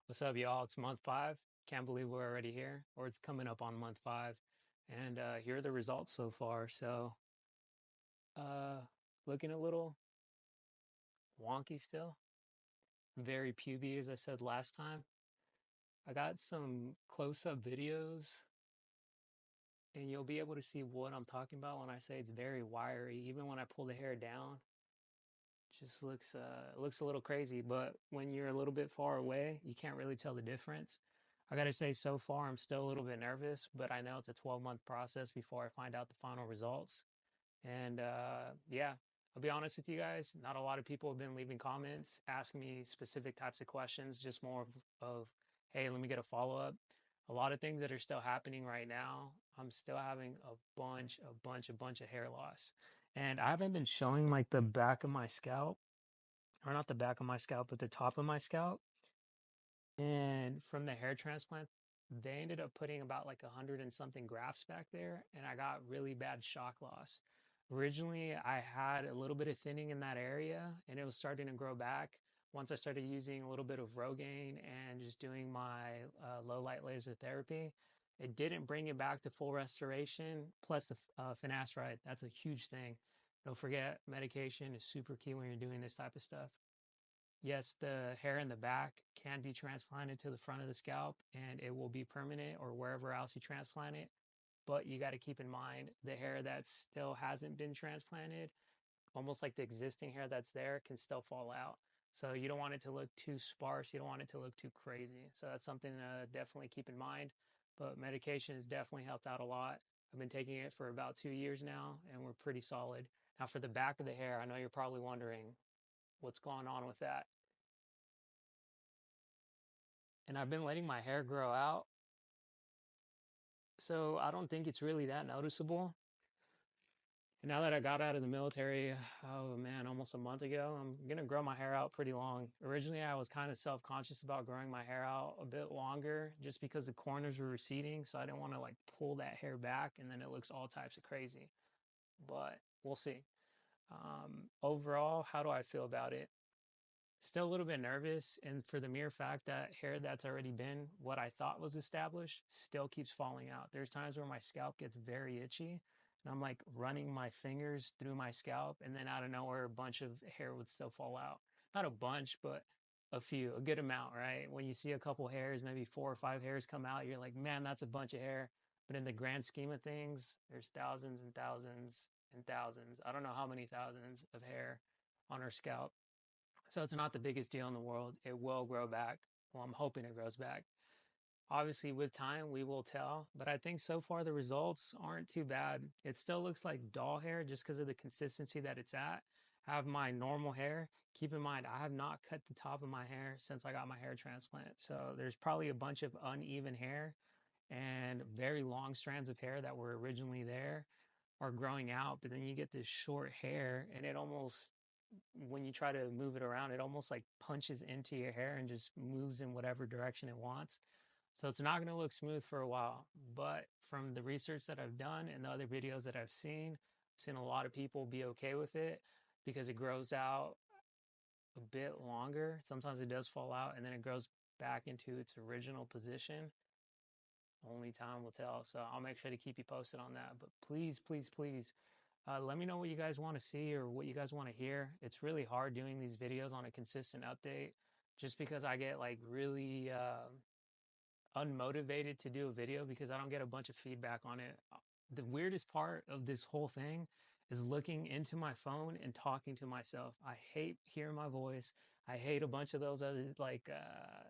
What's up, y'all? It's month five. Can't believe we're already here, or it's coming up on month five. And here are the results so far. Uh, looking a little wonky still. Very puby, as I said last time. I got some close-up videos, and you'll be able to see what I'm talking about when I say it's very wiry. Even when I pull the hair down, just looks a little crazy. But when you're a little bit far away, you can't really tell the difference. I gotta say, so far I'm still a little bit nervous, but I know it's a 12-month process before I find out the final results. And yeah, I'll be honest with you guys, not a lot of people have been leaving comments asking me specific types of questions, just more of hey, let me get a follow-up. A lot of things that are still happening right now. I'm still having a bunch of hair loss. And I haven't been showing like the back of my scalp, or not the back of my scalp, but the top of my scalp. And from the hair transplant, they ended up putting about like 100 and something grafts back there, and I got really bad shock loss. Originally, I had a little bit of thinning in that area, and it was starting to grow back once I started using a little bit of Rogaine and just doing my low light laser therapy. It didn't bring it back to full restoration. Plus, the finasteride, that's a huge thing. Don't forget, medication is super key when you're doing this type of stuff. Yes, the hair in the back can be transplanted to the front of the scalp and it will be permanent or wherever else you transplant it. But you got to keep in mind the hair that still hasn't been transplanted, almost like the existing hair that's there, can still fall out. So you don't want it to look too sparse. You don't want it to look too crazy. So that's something to definitely keep in mind. But medication has definitely helped out a lot. I've been taking it for about 2 years now and we're pretty solid. Now, for the back of the hair, I know you're probably wondering what's going on with that. And I've been letting my hair grow out. So I don't think it's really that noticeable. And now that I got out of the military, oh man, almost a month ago, I'm going to grow my hair out pretty long. Originally, I was kind of self conscious about growing my hair out a bit longer just because the corners were receding. So I didn't want to like pull that hair back and then it looks all types of crazy. But we'll see. Overall, how do I feel about it? Still a little bit nervous, and for the mere fact that hair that's already been what I thought was established still keeps falling out. There's times where my scalp gets very itchy, and I'm like running my fingers through my scalp, and then out of nowhere, a bunch of hair would still fall out. Not a bunch, but a few, a good amount, right? When you see a couple hairs, maybe 4 or 5 hairs come out, you're like, man, that's a bunch of hair. But in the grand scheme of things, there's thousands and thousands and thousands. I don't know how many thousands of hair on our scalp, so it's not the biggest deal in the world. It will grow back. Well, I'm hoping it grows back. Obviously, with time, we will tell. But I think so far the results aren't too bad. It still looks like doll hair just because of the consistency that it's at. I have my normal hair. Keep in mind, I have not cut the top of my hair since I got my hair transplant. So there's probably a bunch of uneven hair and very long strands of hair that were originally there are growing out. But then you get this short hair and it almost, when you try to move it around, it almost like punches into your hair and just moves in whatever direction it wants. So it's not going to look smooth for a while. But from the research that I've done and the other videos that I've seen a lot of people be okay with it because it grows out a bit longer. Sometimes it does fall out and then it grows back into its original position. Only time will tell. So I'll make sure to keep you posted on that. But please, please, please, let me know what you guys want to see or what you guys want to hear. It's really hard doing these videos on a consistent update just because I get like really unmotivated to do a video because I don't get a bunch of feedback on it. The weirdest part of this whole thing is looking into my phone and talking to myself. I hate hearing my voice. I hate a bunch of those other like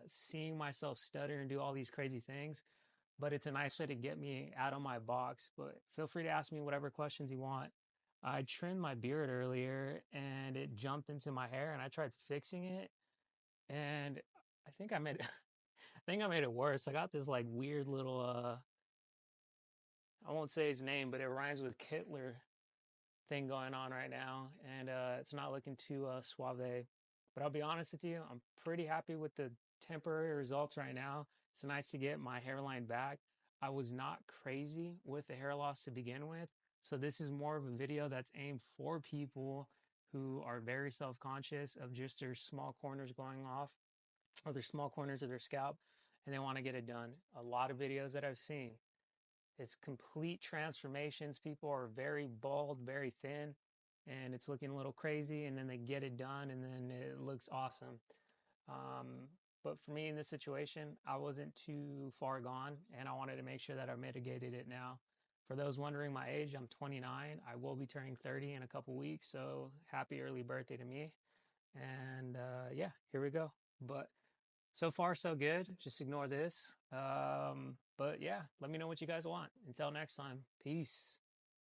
seeing myself stutter and do all these crazy things, but it's a nice way to get me out of my box. But feel free to ask me whatever questions you want. I trimmed my beard earlier and it jumped into my hair and I tried fixing it and I think I made it I think I made it worse. I got this like weird little I won't say his name, but it rhymes with Kittler thing going on right now and it's not looking too suave. But I'll be honest with you, I'm pretty happy with the temporary results right now. It's nice to get my hairline back. I was not crazy with the hair loss to begin with. So this is more of a video that's aimed for people who are very self-conscious of just their small corners going off. or their small corners of their scalp, and they want to get it done. A lot of videos that I've seen, it's complete transformations. People are very bald, very thin, and it's looking a little crazy, and then they get it done, and then it looks awesome. Um, but for me in this situation, I wasn't too far gone, and I wanted to make sure that I mitigated it now. For those wondering my age, I'm 29. I will be turning 30 in a couple weeks, so happy early birthday to me. And yeah, here we go. But so far, so good. Just ignore this. But yeah, let me know what you guys want. Until next time, peace.